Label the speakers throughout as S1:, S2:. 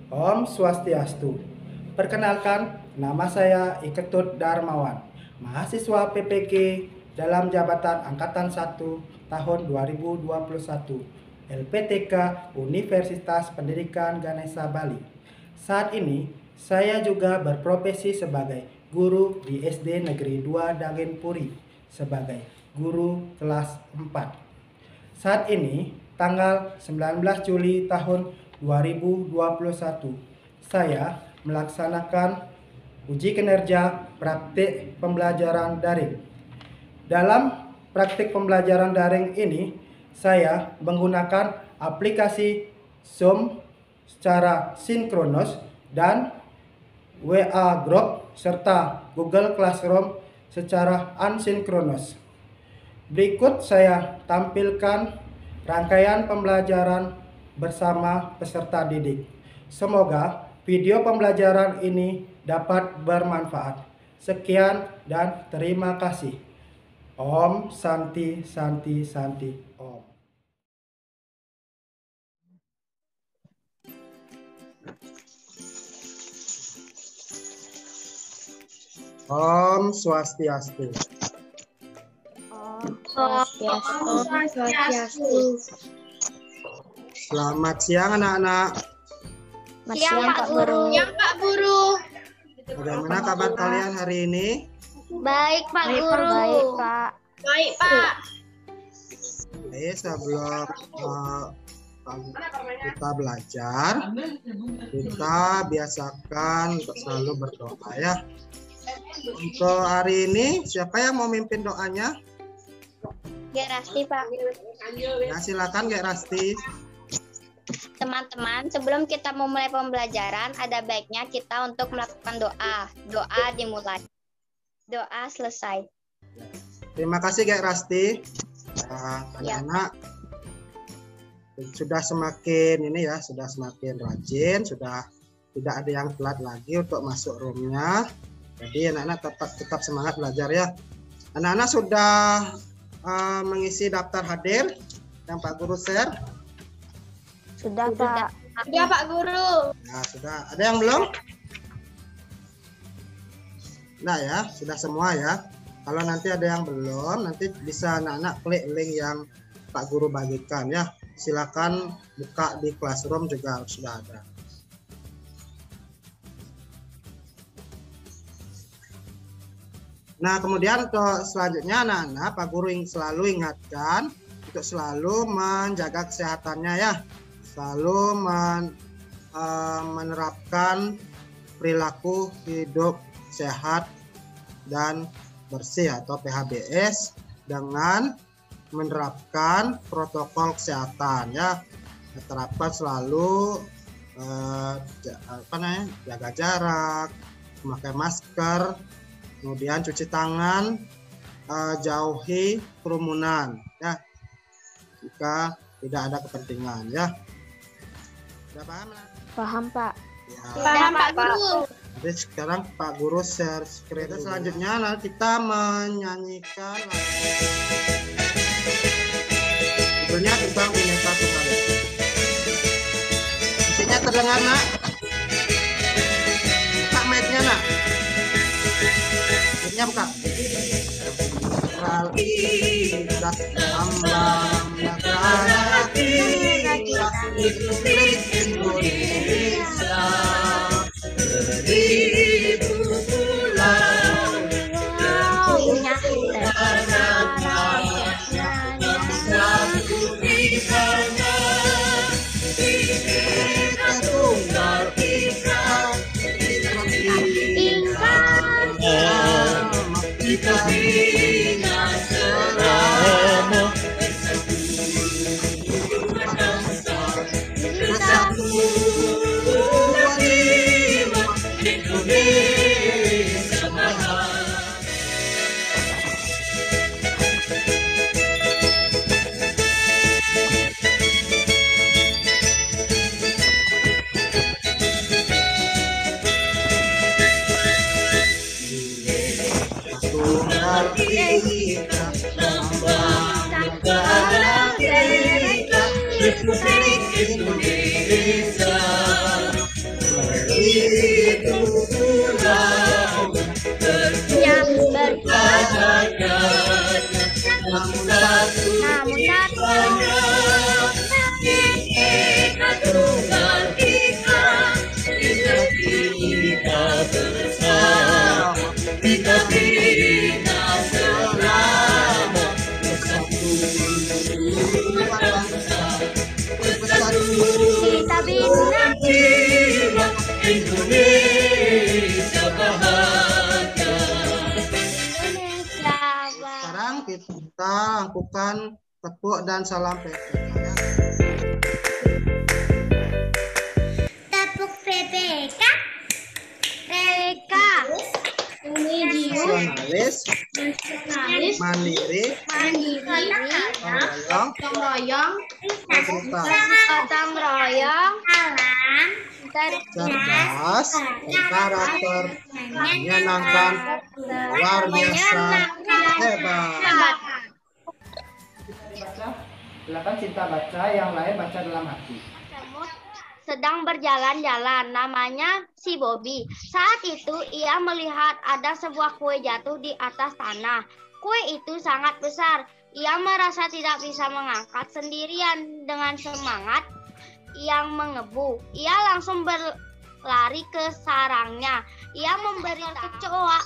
S1: Om Swastiastu. Perkenalkan, nama saya Iketut Darmawan, mahasiswa PPG dalam jabatan Angkatan 1 tahun 2021, LPTK Universitas Pendidikan Ganesha Bali. Saat ini, saya juga berprofesi sebagai guru di SD Negeri 2 Dagenpuri, sebagai guru kelas 4. Saat ini, tanggal 19 Juli tahun 2021, saya melaksanakan uji kinerja praktik pembelajaran daring. Dalam praktik pembelajaran daring ini, saya menggunakan aplikasi Zoom secara sinkronus dan WA Group serta Google Classroom secara asinkronus. Berikut saya tampilkan rangkaian pembelajaran bersama peserta didik. Semoga video pembelajaran ini dapat bermanfaat. Sekian dan terima kasih. Om Santi Santi Santi Om. Om Swastiastu.
S2: Swastiastu.
S1: Selamat siang anak-anak.
S2: Siang Pak Guru. Siang Pak Guru.
S1: Bagaimana kabar kalian hari ini?
S2: Baik Pak Guru. Baik Pak. Baik Pak.
S1: Oke, sebelum kita belajar, kita biasakan untuk selalu berdoa ya. Untuk hari ini, siapa yang mau mimpin doanya?
S2: Gak Rasti Pak.
S1: Ya, silakan Gak Rasti.
S2: Teman-teman, sebelum kita memulai pembelajaran, ada baiknya kita untuk melakukan doa. Doa dimulai. Doa selesai.
S1: Terima kasih Gak Rasti. Anak-anak sudah semakin ini ya, sudah semakin rajin, sudah tidak ada yang telat lagi untuk masuk roomnya. Jadi anak-anak tetap semangat belajar ya. Anak-anak sudah mengisi daftar hadir yang Pak Guru share.
S2: Sudah Pak. Sudah Pak Guru.
S1: Nah, sudah. Ada yang belum? Nah ya, sudah semua ya. Kalau nanti ada yang belum, nanti bisa anak-anak klik link yang Pak Guru bagikan ya. Silakan buka di Classroom juga sudah ada. Nah, kemudian untuk selanjutnya anak-anak, Pak Guru selalu ingatkan untuk selalu menjaga kesehatannya ya. Selalu menerapkan perilaku hidup sehat dan bersih atau PHBS dengan menerapkan protokol kesehatan ya. Terapkan selalu jaga jarak, memakai masker, kemudian cuci tangan, jauhi kerumunan ya jika tidak ada kepentingan ya. Sudah paham?
S2: Paham Pak.
S1: Ya.
S2: Paham Pak Guru.
S1: Jadi sekarang Pak Guru share screen. Selanjutnya nanti kita menyanyikan judulnya tentang Bhinneka Tunggal Ika. Musiknya terdengar nak? Buka mic-nya nak. Mic-nya buka. Kita ambang negara kita Republik Indonesia. Beribu pulau punya satu di sana. Bhinneka Tunggal Ika, kita bina selama persatuan jiwa Indonesia Bahagia. Tunggal Ika, lambang negara kita, Republik Indonesia. kita lakukan tepuk dan salam PPK ya.
S3: Tepuk PPK.
S2: PPK.
S1: Nasionalis, mandiri, gotong royong,
S2: Gotong royong,
S1: cerdas, karakter, menyenangkan, luar biasa, hebat.
S4: Silakan Cinta baca, yang lain baca dalam hati.
S2: Semut sedang berjalan-jalan, namanya si Bobby. Saat itu ia melihat ada sebuah kue jatuh di atas tanah. Kue itu sangat besar. Ia merasa tidak bisa mengangkat sendirian. Dengan semangat yang menggebu, ia langsung berlari ke sarangnya. Ia memberitahu kecoa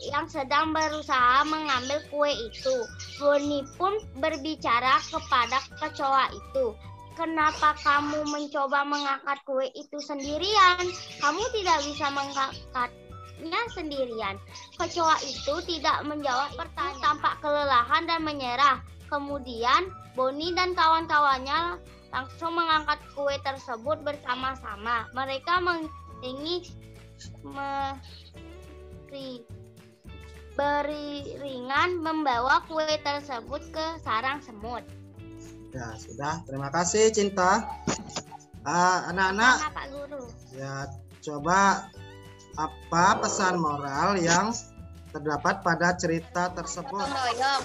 S2: yang sedang berusaha mengambil kue itu. Bonnie pun berbicara kepada kecoa itu. Kenapa kamu mencoba mengangkat kue itu sendirian? Kamu tidak bisa mengangkatnya sendirian. Kecoa itu tidak menjawab pertanyaan, tampak kelelahan dan menyerah. Kemudian Bonnie dan kawan-kawannya langsung mengangkat kue tersebut bersama-sama. Mereka beriringan membawa kue tersebut ke sarang semut.
S1: Ya, sudah. Terima kasih, Cinta. Anak-anak,
S2: Pak Guru.
S1: ya coba apa pesan moral yang terdapat pada cerita tersebut?
S2: Gotong royong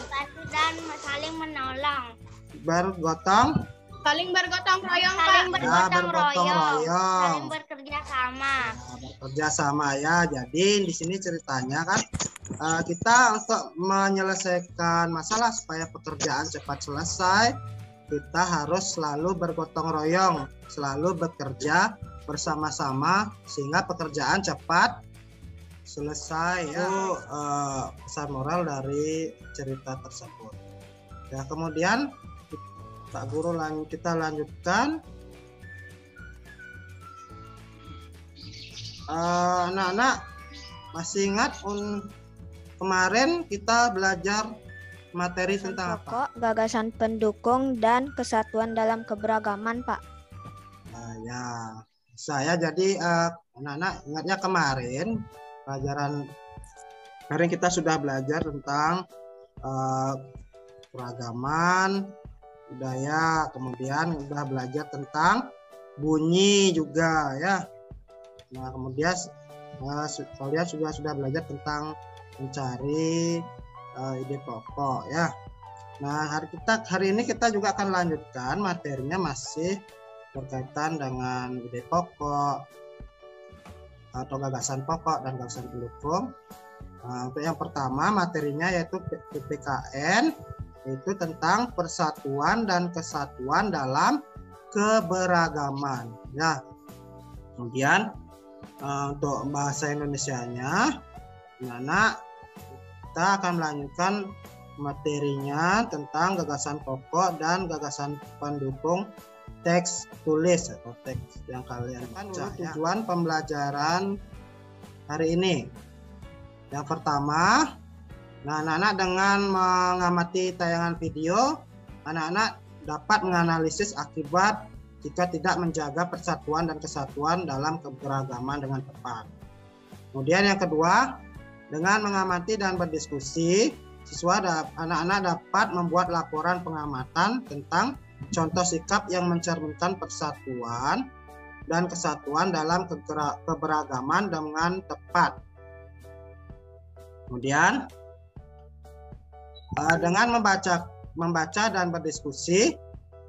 S2: dan saling menolong.
S1: Bergotong,
S3: Saling bergotong royong,
S2: Saling
S3: Pak.
S2: bergotong
S1: bergotong
S2: royong.
S1: royong.
S2: Saling bekerja sama.
S1: Bekerja sama ya. Jadi di sini ceritanya kan kita untuk menyelesaikan masalah supaya pekerjaan cepat selesai, kita harus selalu bergotong royong, selalu bekerja bersama-sama sehingga pekerjaan cepat selesai ya. Itu pesan moral dari cerita tersebut. Ya, kemudian Pak Guru kita lanjutkan. Anak-anak masih ingat kemarin kita belajar materi tentang apa?
S5: Pokok, gagasan pendukung, dan kesatuan dalam keberagaman, Pak.
S1: Ya, saya jadi anak-anak ingatnya kemarin kemarin kita sudah belajar tentang keragaman, budaya, kemudian sudah belajar tentang bunyi juga ya. Nah, kemudian kalian sudah belajar tentang mencari ide pokok ya. Nah, hari ini kita juga akan lanjutkan materinya masih berkaitan dengan ide pokok atau gagasan pokok dan gagasan pendukung. Nah, untuk yang pertama materinya yaitu PPKN, yaitu tentang persatuan dan kesatuan dalam keberagaman ya. Kemudian untuk bahasa Indonesianya, anak kita akan melanjutkan materinya tentang gagasan pokok dan gagasan pendukung teks tulis atau teks yang kalian baca. Tujuan pembelajaran hari ini, yang pertama, anak-anak dengan mengamati tayangan video, anak-anak dapat menganalisis akibat jika tidak menjaga persatuan dan kesatuan dalam keberagaman dengan tepat. Kemudian yang kedua, dengan mengamati dan berdiskusi, anak-anak dapat membuat laporan pengamatan tentang contoh sikap yang mencerminkan persatuan dan kesatuan dalam keberagaman dengan tepat. Kemudian dengan membaca dan berdiskusi,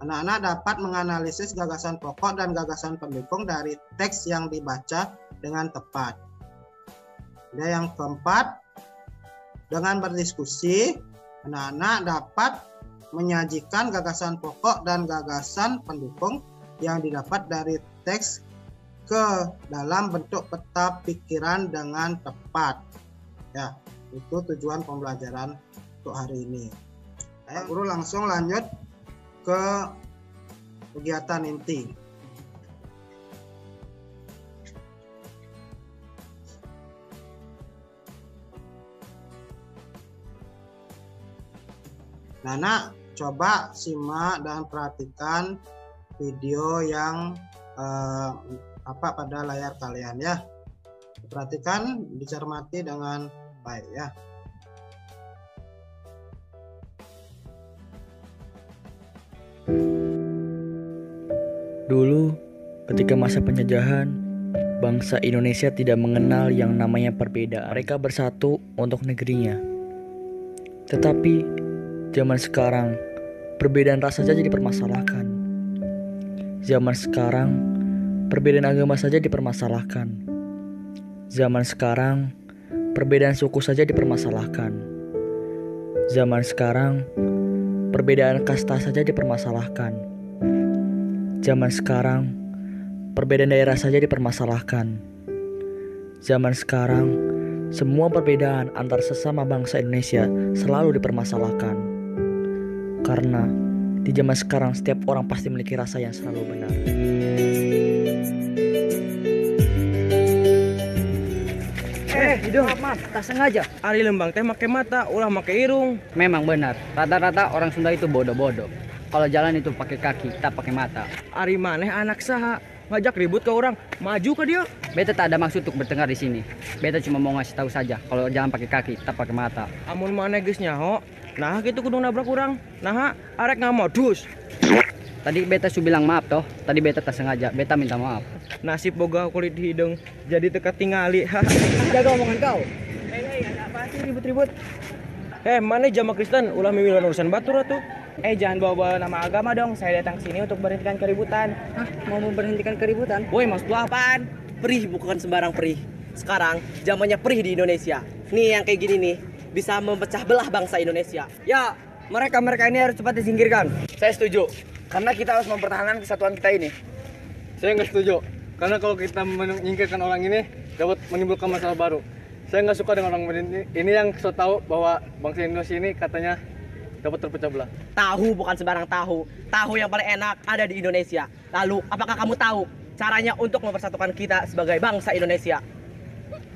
S1: anak-anak dapat menganalisis gagasan pokok dan gagasan pendukung dari teks yang dibaca dengan tepat. Dan yang keempat, dengan berdiskusi, anak-anak dapat menyajikan gagasan pokok dan gagasan pendukung yang didapat dari teks ke dalam bentuk peta pikiran dengan tepat. Ya, itu tujuan pembelajaran untuk hari ini. Pak Guru langsung lanjut ke kegiatan inti. Nah, coba simak dan perhatikan video yang pada layar kalian ya. Perhatikan, dicermati dengan baik ya.
S6: Dulu, ketika masa penjajahan, bangsa Indonesia tidak mengenal yang namanya perbedaan. Mereka bersatu untuk negerinya. Tetapi, zaman sekarang, perbedaan ras saja dipermasalahkan. Zaman sekarang, perbedaan agama saja dipermasalahkan. Zaman sekarang, perbedaan suku saja dipermasalahkan. Zaman sekarang, perbedaan kasta saja dipermasalahkan. Zaman sekarang, perbedaan daerah saja dipermasalahkan. Zaman sekarang, semua perbedaan antar sesama bangsa Indonesia selalu dipermasalahkan. Karena di zaman sekarang setiap orang pasti memiliki rasa yang selalu benar.
S7: Hidung, maaf, tak sengaja. Ari lembang teh make mata, ulah make irung.
S8: Memang benar, rata-rata orang Sunda itu bodoh-bodoh. Kalau jalan itu pakai kaki, tak pakai mata.
S7: Ari maneh anak saha ngajak ribut ke orang, maju ke dia.
S8: Beta tak ada maksud untuk bertengkar di sini. Beta cuma mau ngasih tahu saja kalau jalan pakai kaki, tak pakai mata.
S7: Amun maneh geus nyaho, nah gitu kudu nabrak urang. Nah, arek ngamodus.
S8: Tadi beta su bilang maaf toh. Tadi beta tak sengaja, beta minta maaf.
S7: Nasib boga kulit hidung jadi teka tingali.
S8: Jaga omongan kau.
S7: Hei, ada apa sih ribut-ribut? Maneh jamaah Kristen ulah mimilan urusan batur atuh.
S4: Jangan bawa-bawa nama agama dong. Saya datang sini untuk berhentikan keributan.
S8: Hah, mau memberhentikan keributan?
S9: Woi, maksud lu apaan? Perih bukan sembarang perih. Sekarang zamannya perih di Indonesia. Nih yang kayak gini nih bisa memecah belah bangsa Indonesia.
S8: Ya, mereka ini harus cepat disingkirkan.
S4: Saya setuju. Karena kita harus mempertahankan kesatuan kita ini.
S10: Saya nggak setuju. Karena kalau kita menyingkirkan orang ini dapat menimbulkan masalah baru. Saya nggak suka dengan orang ini yang so tahu bahwa bangsa Indonesia ini katanya dapat terpecah belah.
S9: Tahu bukan sembarang tahu. Tahu yang paling enak ada di Indonesia. Lalu, apakah kamu tahu caranya untuk mempersatukan kita sebagai bangsa Indonesia?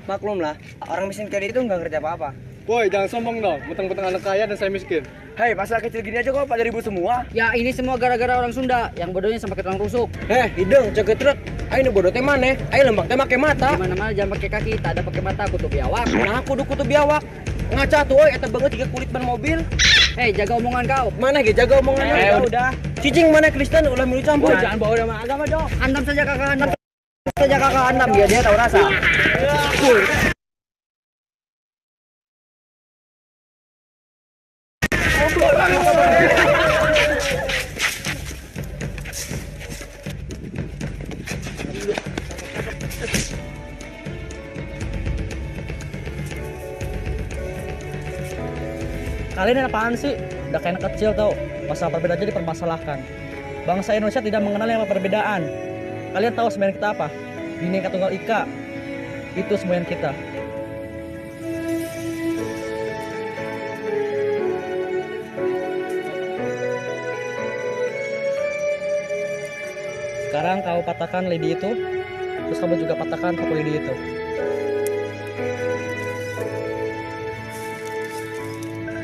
S4: Maklumlah, orang miskin kayak itu nggak kerja apa-apa.
S10: Woi, jangan sombong dong. Mentang-mentang anak kaya dan saya miskin.
S4: Hei, masalah kecil gini aja kok pada ribut semua.
S8: Ya, ini semua gara-gara orang Sunda yang bodohnya sampai ke tukang rusuk.
S7: Hidung, jaga truk. Ayo bodoh teh maneh. Ayo lembang teh make mata.
S8: Mana-mana jangan pakai kaki, tak ada pakai mata, kutu biawak.
S7: Nah, kudu biawak. Ngaca tuh, eta banget tiga kulit ban mobil.
S8: Hei, jaga omongan kau.
S7: Mana ge jaga omongannya?
S4: Udah.
S7: Cicing mana Kristen ulah milih campur.
S4: Jangan bawa nama agama dong.
S8: Antam saja kakak, antam saja kakak, antam dia tahu rasa.
S6: Kalian apaan sih? Udah kayak anak kecil tau. Masalah perbedaan aja dipermasalahkan. Bangsa Indonesia tidak mengenal yang perbedaan. Kalian tahu sebenarnya kita apa? Bhinneka Tunggal Ika. Itu semua yang kita. Sekarang kau patahkan lidi itu. Terus kamu juga patahkan sapu lidi itu.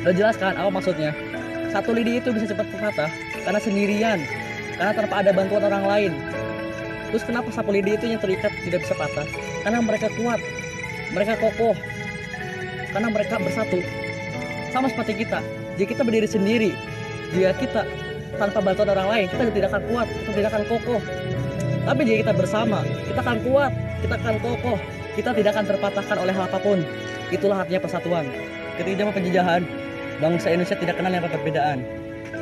S6: Udah jelas kan apa maksudnya? Satu lidi itu bisa cepat patah karena sendirian, karena tanpa ada bantuan orang lain. Terus kenapa sapu lidi itu yang terikat tidak bisa patah? Karena mereka kuat, mereka kokoh, karena mereka bersatu. Sama seperti kita, jika kita berdiri sendiri, jika kita tanpa bantuan orang lain, kita tidak akan kuat, kita tidak akan kokoh. Tapi jika kita bersama, kita akan kuat, kita akan kokoh, kita tidak akan terpatahkan oleh hal apapun. Itulah artinya persatuan. Ketika zaman penjajahan, bangsa Indonesia tidak kenal yang perbedaan.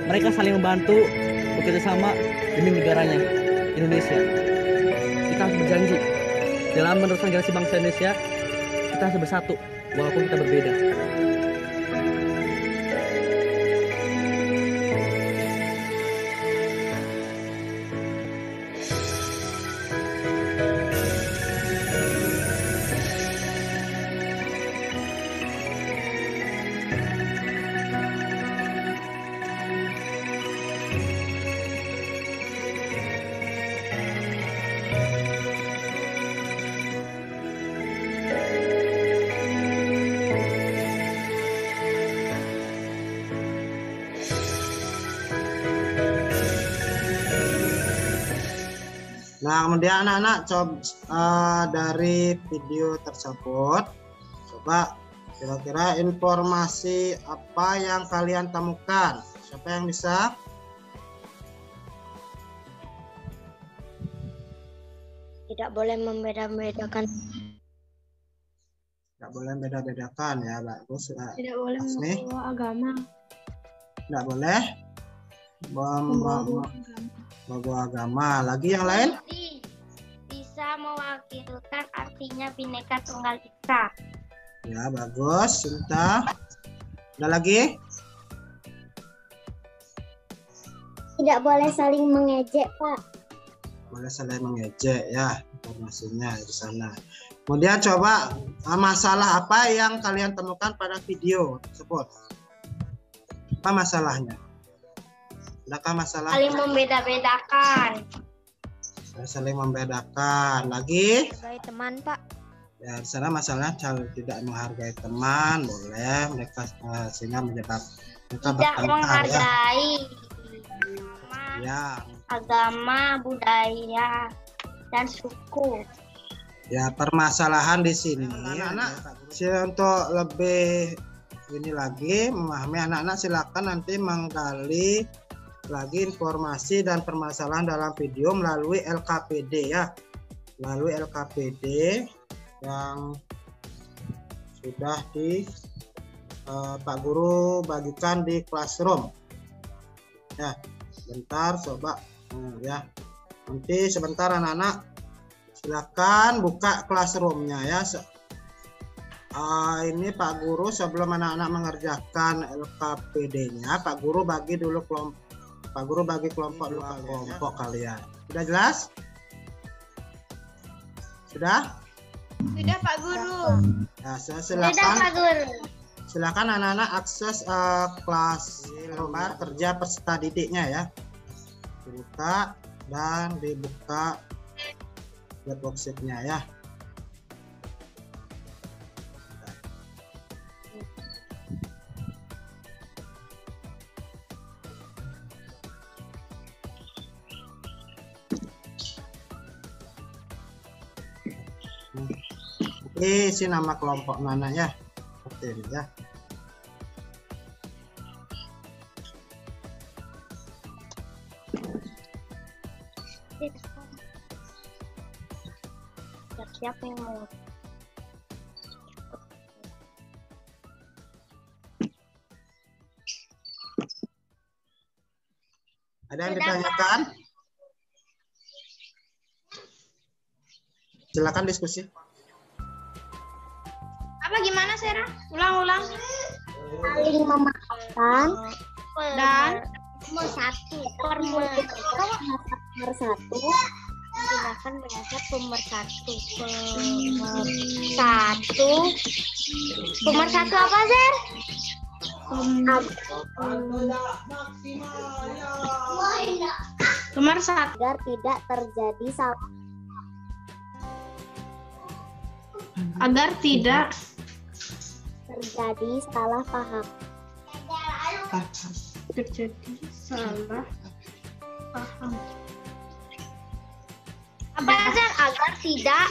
S6: Mereka saling membantu, bekerja sama demi negaranya, Indonesia. Kita harus berjanji dalam meneruskan generasi bangsa Indonesia, kita harus bersatu walaupun kita berbeda.
S1: Nah, kemudian anak-anak coba dari video tersebut, coba kira-kira informasi apa yang kalian temukan? Siapa yang bisa?
S5: Tidak boleh membeda-bedakan.
S1: Tidak boleh beda-bedakan ya, bagus.
S3: Tidak boleh
S1: Asmi?
S3: membawa agama.
S1: Tidak boleh membawa agama. Lagi yang lain?
S2: Bisa mewakilkan artinya Bhinneka Tunggal Ika.
S1: Ya, bagus. Cinta. Ada lagi?
S3: Tidak boleh saling mengejek, Pak.
S1: Boleh saling mengejek ya, informasinya di sana. Kemudian coba masalah apa yang kalian temukan pada video tersebut? Apa masalahnya? Adakah masalah?
S2: Saling membeda-bedakan.
S1: Saling membedakan. Lagi?
S5: Sebagai teman, Pak.
S1: Ya, di sana masalahnya tidak menghargai teman, boleh mereka sehingga menyebabkan mereka
S2: Tidak
S1: bertengkar
S2: menghargai
S1: ya.
S2: agama, budaya, dan suku.
S1: Ya, permasalahan di sini anak-anak untuk lebih ini lagi memahami, anak-anak silakan nanti menggali lagi informasi dan permasalahan dalam video melalui LKPD ya, melalui LKPD yang sudah Pak Guru bagikan di classroom ya. Bentar coba ya, nanti sebentar anak-anak silakan buka classroomnya ya. Ini Pak Guru sebelum anak-anak mengerjakan LKPD-nya, Pak Guru bagi dulu kelompok. Pak Guru bagi kelompok dulu kelompok kalian. Sudah jelas? Sudah?
S3: Sudah, Pak Guru.
S1: Ya,
S2: Sudah, Pak Guru.
S1: Silakan anak-anak akses kelas lembar kerja peserta didiknya ya. Dibuka dan dibuka web worksheet-nya ya. Isi nama kelompok Nana ya, seperti ini ya.
S2: Siapa yang mau?
S1: Ada yang ditanyakan? Silakan diskusi.
S3: Apa gimana, Sarah? Ulang-ulang.
S2: Saling memaafkan
S3: Dan
S2: pemersatu. Menggunakan bahasa pemersatu. Pemersatu apa, Zer?
S3: pemersatu.
S2: Agar tidak terjadi salah.
S3: Agar tidak
S2: Terjadi salah paham.
S3: terjadi salah paham.
S2: Apa, Zer? Agar tidak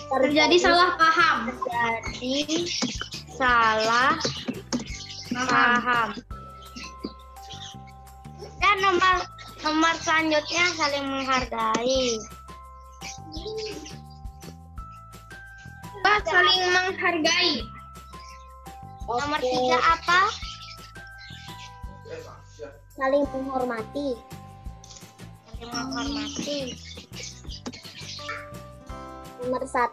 S3: Terjadi salah paham.
S2: terjadi salah paham. Dan nomor selanjutnya saling menghargai.
S3: Saling menghargai.
S2: Nomor 3 apa? Saling menghormati. Saling menghormati. Nomor 1.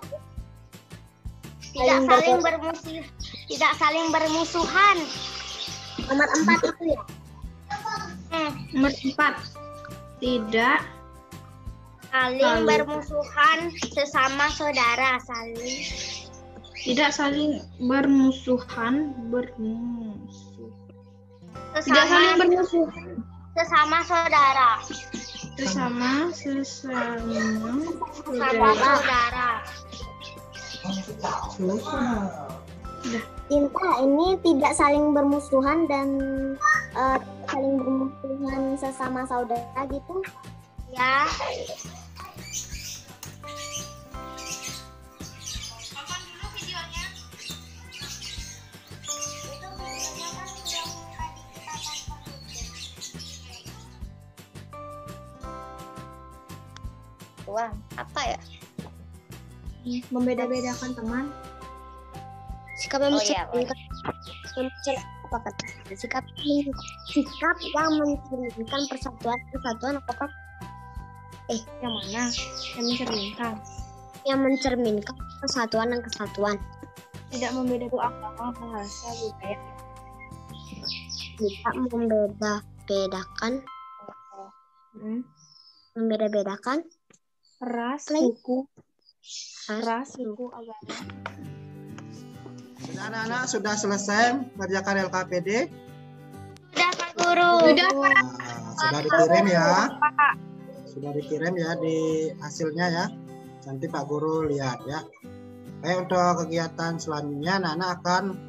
S2: Tidak saling bermusuhan. Nomor 4 itu ya.
S3: Nomor 4. Tidak
S2: Saling bermusuhan sesama saudara.
S3: tidak saling bermusuhan. Tidak saling bermusuhan.
S2: Sesama saudara.
S3: Sesama
S2: Saudara.
S11: Cinta ini tidak saling bermusuhan dan saling bermusuhan sesama saudara gitu.
S2: Ya. Wah, apa ya?
S11: Membeda-bedakan teman.
S3: Sikap yang mencerminkan apa kata? Sikap yang mencerminkan persatuan apakah?
S11: Yang mana? Yang mencerminkan.
S3: Yang mencerminkan persatuan dan kesatuan.
S11: Tidak membedakan agama, bahasa, budaya.
S3: Tidak membeda-bedakan. Membeda-bedakan
S11: Ras, suku, agama.
S1: Sudah anak-anak sudah selesai mengerjakan LKPD?
S2: Sudah Pak Guru.
S1: Sudah dikirim ya. Sudah dikirim ya di hasilnya ya. Nanti Pak Guru lihat ya. Untuk kegiatan selanjutnya anak-anak akan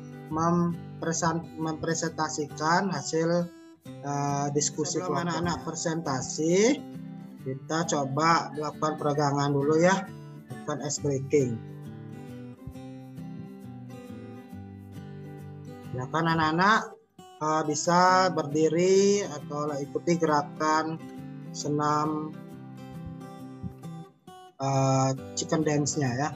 S1: mempresentasikan hasil diskusi. Sebelum anak-anak presentasi, kita coba lakukan peregangan dulu ya, lakukan ice breaking. Ya kan anak-anak bisa berdiri atau ikuti gerakan senam chicken dance-nya ya.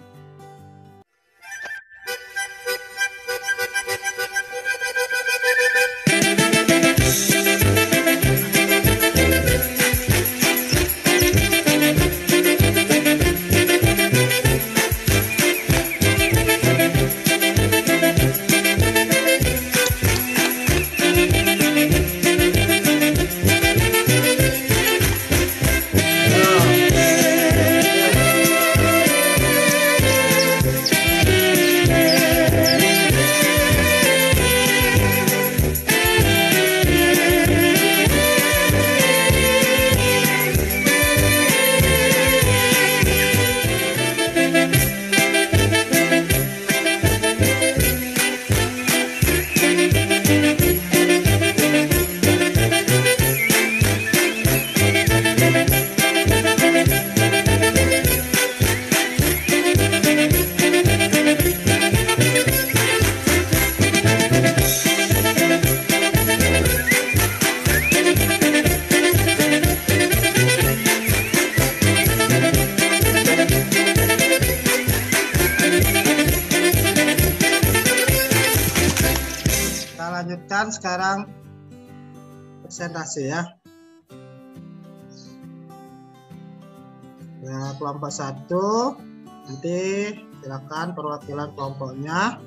S1: Lanjutkan sekarang presentasi ya. Ya, kelompok 1 nanti silakan perwakilan kelompoknya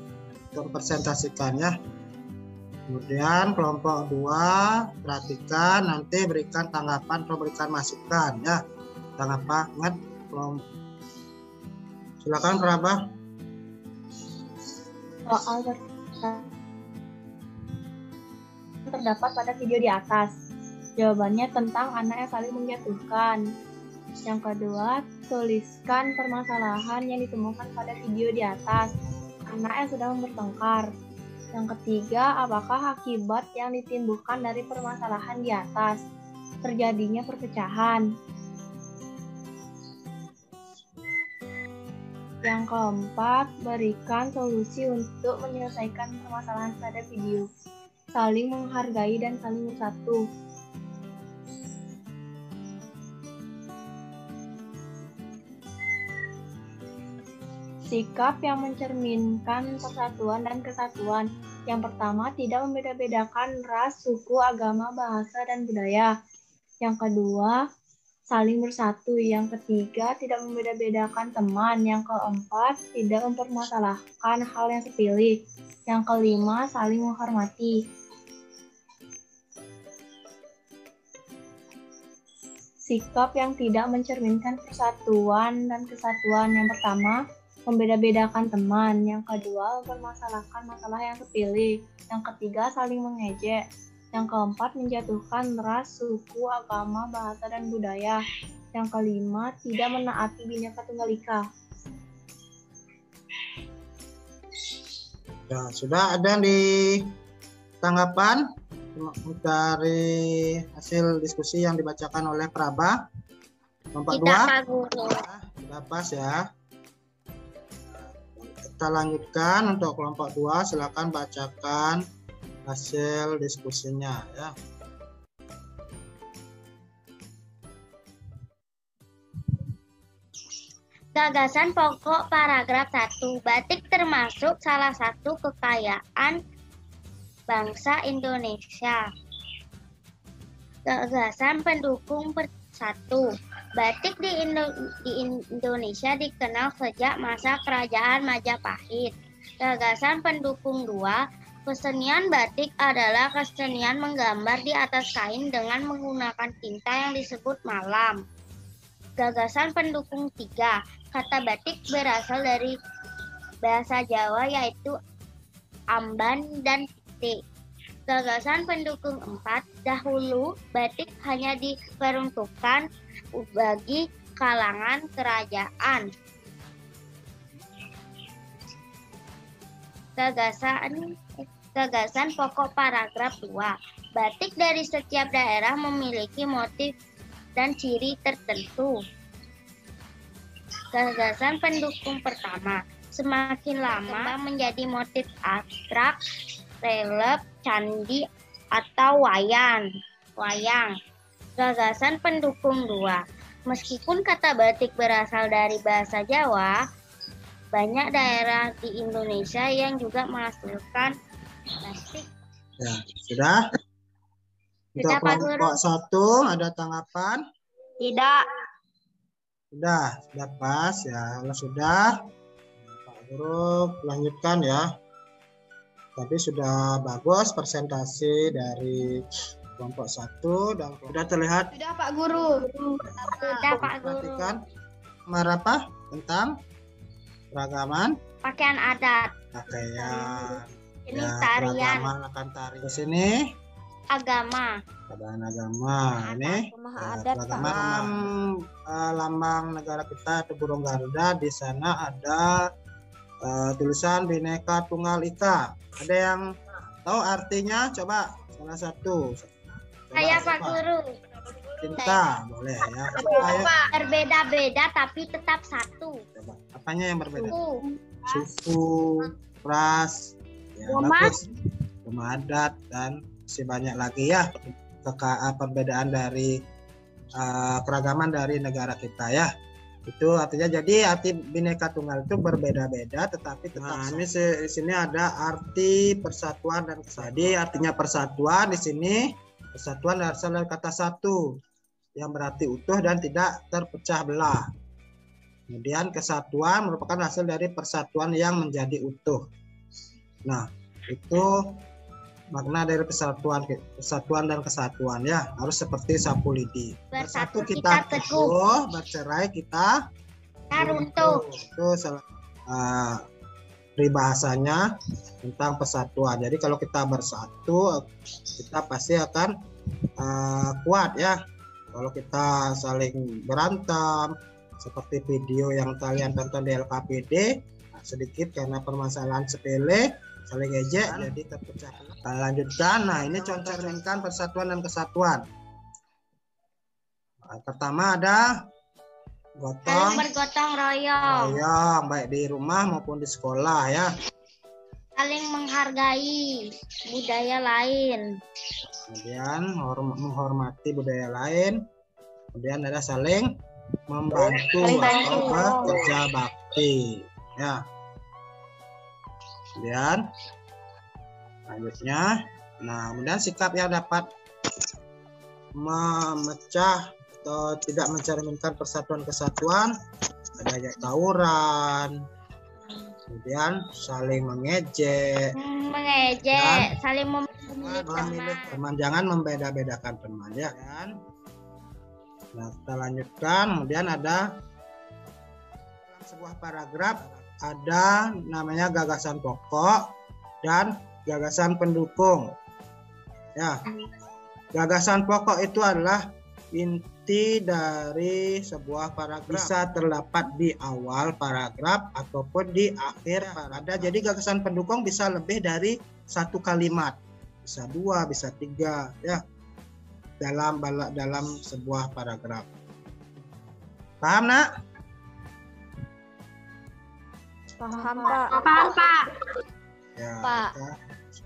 S1: untuk presentasikan ya. Kemudian kelompok 2 perhatikan, nanti berikan tanggapan atau berikan masukan ya. Tanggapan silakan Prabah.
S11: Soal terdapat pada video di atas. Jawabannya tentang anak yang saling menjatuhkan. Yang kedua, tuliskan permasalahan yang ditemukan pada video di atas. Anak yang sedang bertengkar. Yang ketiga, apakah akibat yang ditimbulkan dari permasalahan di atas? Terjadinya perpecahan. Yang keempat, berikan solusi untuk menyelesaikan permasalahan pada video. Saling menghargai dan saling bersatu. Sikap yang mencerminkan persatuan dan kesatuan. Yang pertama, tidak membeda-bedakan ras, suku, agama, bahasa, dan budaya. Yang kedua, saling bersatu. Yang ketiga, tidak membeda-bedakan teman. Yang keempat, tidak mempermasalahkan hal yang sepele. Yang kelima, saling menghormati. Sikap yang tidak mencerminkan persatuan dan kesatuan. Yang pertama, membeda-bedakan teman. Yang kedua, mempermasalahkan masalah yang sepele. Yang ketiga, saling mengejek. Yang keempat, menjatuhkan ras, suku, agama, bahasa, dan budaya. Yang kelima, tidak menaati Bhinneka Tunggal Ika.
S1: Ya, sudah ada di tanggapan dari hasil diskusi yang dibacakan oleh Prabah. Kelompok
S2: Tidak,
S1: 2?
S2: Pak Guru.
S1: Sudah pas ya. Kita lanjutkan untuk kelompok 2. Silakan bacakan hasil diskusinya ya.
S2: Gagasan pokok paragraf 1. Batik termasuk salah satu kekayaan bangsa Indonesia. Gagasan pendukung 1. Batik di Indonesia dikenal sejak masa Kerajaan Majapahit. Gagasan pendukung 2. Kesenian batik adalah kesenian menggambar di atas kain dengan menggunakan tinta yang disebut malam. Gagasan pendukung 3. Kata batik berasal dari bahasa Jawa yaitu amban dan titik. Gagasan pendukung 4. Dahulu batik hanya diperuntukkan bagi kalangan kerajaan. Gagasan pokok paragraf 2. Batik dari setiap daerah memiliki motif dan ciri tertentu. Gagasan pendukung pertama. Semakin lama menjadi motif abstrak, relief, candi, atau wayang. Gagasan pendukung 2. Meskipun kata batik berasal dari bahasa Jawa, banyak daerah di Indonesia yang juga menghasilkan batik.
S1: Ya, sudah? Untuk
S2: Sudah, Pak
S1: kelompok
S2: Guru.
S1: 1 ada tanggapan?
S2: Tidak.
S1: Sudah pas ya. Kalau sudah, Pak Guru lanjutkan ya. Tadi sudah bagus presentasi dari kelompok 1 dan sudah terlihat.
S11: Sudah Pak Guru.
S2: Sudah Pak Guru.
S1: Perhatikan apa tentang keragaman
S2: Pakaian adat.
S1: pakaian.
S2: Ini
S1: Ya,
S2: tarian
S1: keragaman akan tari. Di sini
S2: agama.
S1: keragaman agama. Ini
S5: adat,
S1: keragaman lambang negara kita itu burung Garuda. Di sana ada tulisan Bhinneka Tunggal Ika. Ada yang tahu artinya? Coba salah satu.
S2: Saya Pak Guru.
S1: Cinta boleh ya. Ayo,
S2: Berbeda-beda tapi tetap satu.
S1: coba. Apanya yang berbeda?
S2: Suku.
S1: Suku, ras, ya, bagus. Rumah adat dan masih banyak lagi ya perbedaan dari keragaman dari negara kita ya. Itu artinya jadi arti Bhinneka Tunggal itu berbeda-beda tetapi tetap. Nah, ini di sini ada arti persatuan dan kesatuan. Jadi artinya persatuan di sini persatuan berasal dari kata satu yang berarti utuh dan tidak terpecah belah. Kemudian kesatuan merupakan hasil dari persatuan yang menjadi utuh. Nah, itu makna dari persatuan dan kesatuan ya, harus seperti sapu lidi. Bersatu kita teguh, bercerai kita
S2: runtuh.
S1: Itu peribahasanya tentang persatuan. Jadi kalau kita bersatu, kita pasti akan kuat ya. Kalau kita saling berantem, seperti video yang kalian tonton di LKPD, sedikit karena permasalahan sepele, saling ejek jadi terpecah. Lanjutkan. Nah, ini contoh-contohkan persatuan dan kesatuan. Pertama ada
S2: Saling bergotong royong.
S1: baik di rumah maupun di sekolah ya.
S2: Saling menghargai budaya lain.
S1: Kemudian menghormati budaya lain. Kemudian ada saling membantu atau bekerja bakti ya. Kemudian selanjutnya, nah kemudian sikap yang dapat memecah atau tidak mencerminkan persatuan kesatuan, adanya tawuran, kemudian saling mengejek,
S2: saling
S1: memilih teman, jangan membeda-bedakan teman ya kan. Nah, kita lanjutkan. Kemudian ada dalam sebuah paragraf ada namanya gagasan pokok dan gagasan pendukung. Ya. Gagasan pokok itu adalah inti dari sebuah paragraf. Bisa terdapat di awal paragraf ataupun di akhir paragraf. Jadi gagasan pendukung bisa lebih dari satu kalimat. Bisa dua, bisa tiga ya. Dalam sebuah paragraf. Paham, Nak?
S5: Paham, Pak.
S2: Paham, Pak.
S1: Ya,
S2: Pak.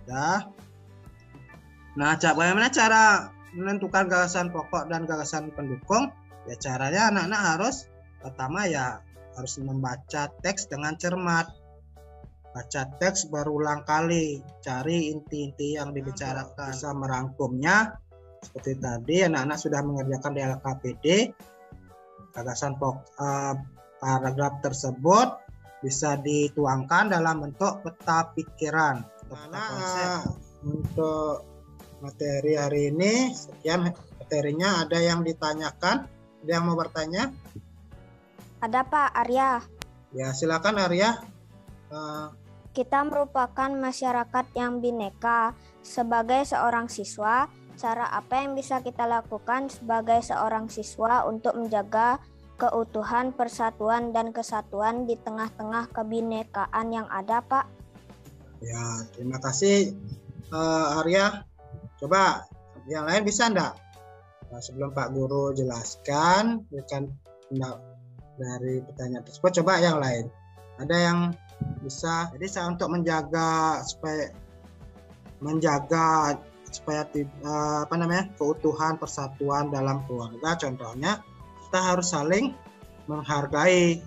S1: sudah. Nah, bagaimana cara menentukan gagasan pokok dan gagasan pendukung? Ya, caranya anak-anak harus pertama ya harus membaca teks dengan cermat. Baca teks berulang kali, cari inti-inti yang dibicarakan, bisa merangkumnya. Seperti tadi anak-anak sudah mengerjakan di LKPD, gagasan paragraf tersebut bisa dituangkan dalam bentuk peta pikiran. Untuk materi hari ini sekian materinya. Ada yang ditanyakan? Ada yang mau bertanya?
S5: Ada, Pak. Arya.
S1: Ya, silakan Arya.
S5: Kita merupakan masyarakat yang bineka. Sebagai seorang siswa, cara apa yang bisa kita lakukan sebagai seorang siswa untuk menjaga keutuhan, persatuan, dan kesatuan di tengah-tengah kebinekaan yang ada, Pak?
S1: Ya, terima kasih Arya. Coba yang lain bisa enggak? Nah, sebelum Pak Guru jelaskan berikan dari pertanyaan tersebut, coba yang lain. Ada yang bisa? Jadi saya untuk menjaga supaya keutuhan, persatuan dalam keluarga, contohnya kita harus saling menghargai,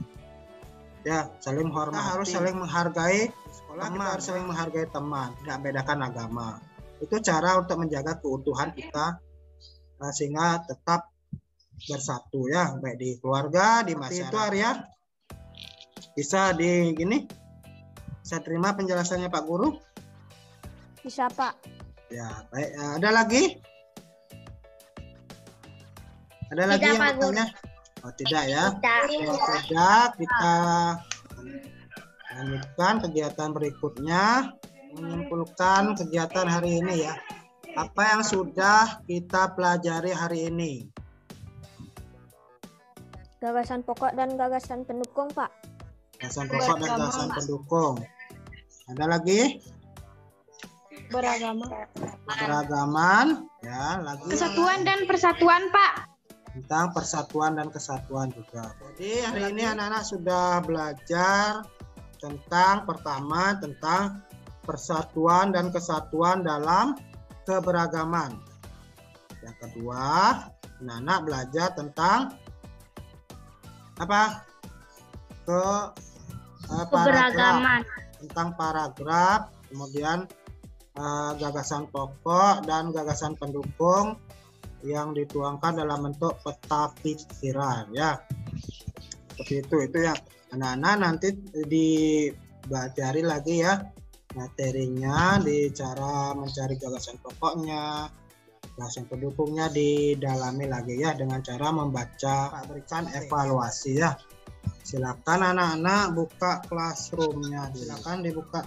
S1: ya, saling hormat. Kita harus saling menghargai sekolah, kita harus saling menghargai teman, tidak bedakan agama. Itu cara untuk menjaga keutuhan kita sehingga tetap bersatu, ya, baik di keluarga, di masyarakat. Itu Arya, bisa bisa terima penjelasannya Pak Guru?
S5: Bisa, Pak.
S1: Ya, baik. Ada lagi? Ada lagi yang bertanya? Oh, tidak ya. Kalau tidak, kita lanjutkan kegiatan berikutnya. Menyimpulkan kegiatan hari ini, ya. Apa yang sudah kita pelajari hari ini?
S5: Gagasan pokok dan gagasan pendukung, Pak.
S1: Gagasan pokok dan gagasan pendukung. Ada lagi? Beragaman, ya, lagi.
S11: Kesatuan dan persatuan, Pak.
S1: Tentang persatuan dan kesatuan juga. Jadi hari ini anak-anak sudah belajar tentang persatuan dan kesatuan dalam keberagaman. Yang kedua, anak-anak belajar tentang apa?
S2: Keberagaman.
S1: Tentang paragraf, kemudian gagasan pokok dan gagasan pendukung yang dituangkan dalam bentuk peta pikiran, ya. Seperti itu ya anak-anak, nanti dipelajari lagi ya materinya, di cara mencari gagasan pokoknya, gagasan pendukungnya didalami lagi ya dengan cara membaca, berikan evaluasi ya. Silakan anak-anak buka classroom-nya, silakan dibuka.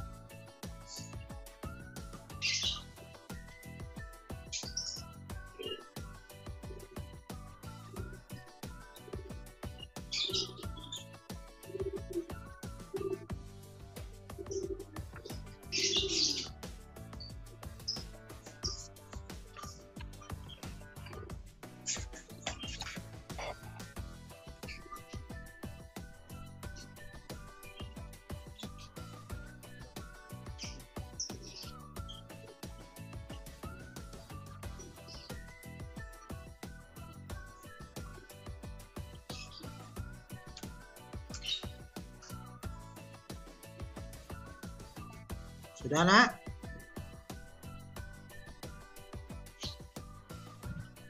S1: Sudah, Nak?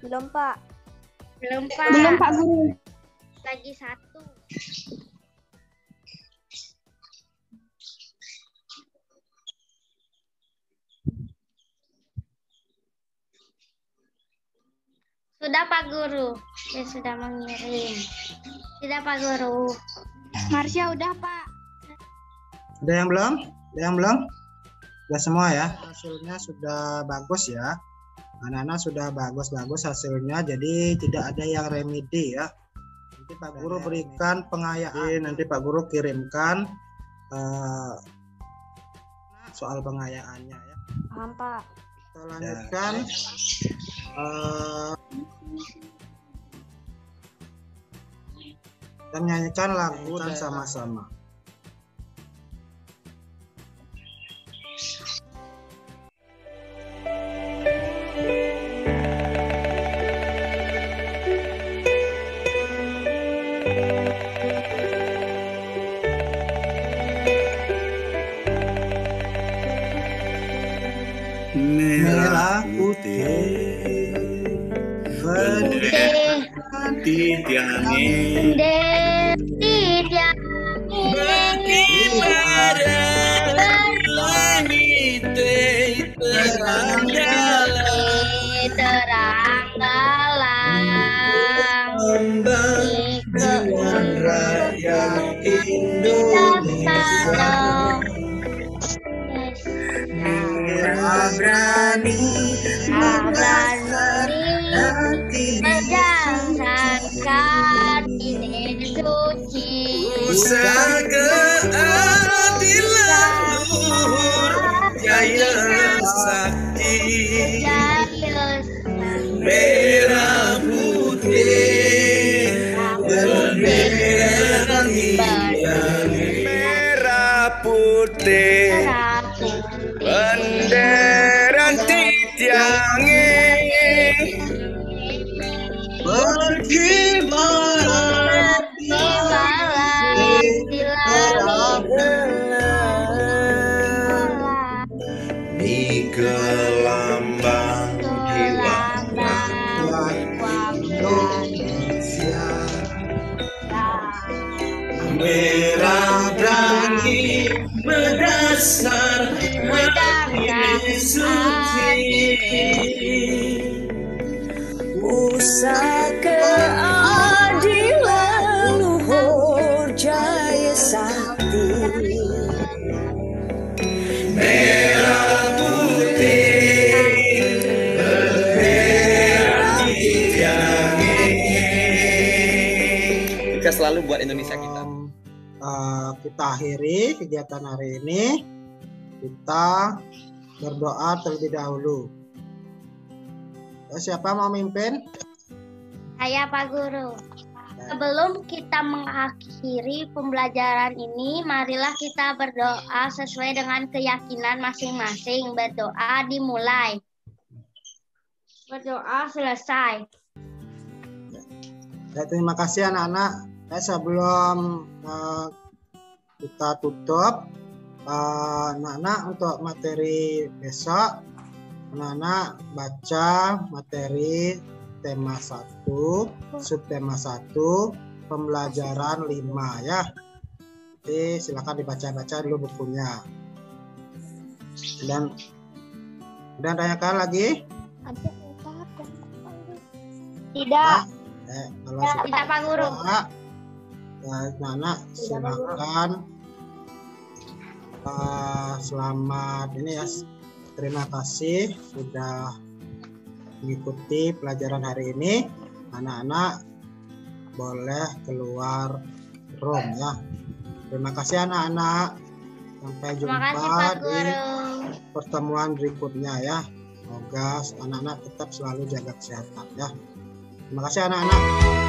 S5: Belum, Pak.
S2: Belum, Pak.
S11: Belum, Pak Guru.
S2: Lagi satu. Sudah, Pak Guru. Saya sudah mengirim. Sudah, Pak Guru.
S11: Marsha udah, Pak.
S1: Ada yang belum? Ada yang belum? Sudah semua ya? Hasilnya sudah bagus ya. Anak-anak sudah bagus-bagus hasilnya, jadi tidak ada yang remedi ya. Nanti Pak Guru berikan pengayaan. Nanti Pak Guru kirimkan soal pengayaannya ya.
S5: Paham, Pak.
S1: Kita lanjutkan. Kita nyanyikan lagu dan sama-sama.
S12: Merah putih bendera tiangin berkibaran langit terang dalam jiwan rakyat Indonesia. Merah berani
S2: berdasarkan ini suci,
S12: usaha keadilan luhur jaya sakti. Merah putih bendera tiangin, merah putih bendera tiangin, berkibaran di gelambang Indonesia. Merah berani berdasarkan ini suci, usaha keadilan luhur jaya sakti. Merah putih bendera tiangin.
S9: Kita selalu buat Indonesia kita.
S1: Kita akhiri kegiatan hari ini. Kita berdoa terlebih dahulu. Siapa mau mimpin?
S2: Saya Pak Guru. Sebelum kita mengakhiri pembelajaran ini, marilah kita berdoa sesuai dengan keyakinan masing-masing. Berdoa dimulai. Berdoa selesai.
S1: Terima kasih anak-anak. Sebelum kita tutup, anak-anak untuk materi besok, anak-anak baca materi tema 1, subtema 1, pembelajaran 5 ya. Jadi silakan dibaca-baca dulu bukunya. Dan tanyakan lagi?
S2: Tidak.
S1: Kalau
S2: tidak Pak Guru.
S1: Anak-anak silakan. Selamat ini ya. Terima kasih sudah mengikuti pelajaran hari ini. Anak-anak boleh keluar room ya. Terima kasih anak-anak. Sampai jumpa di pertemuan berikutnya ya. Semoga anak-anak tetap selalu jaga kesehatan ya. Terima kasih anak-anak.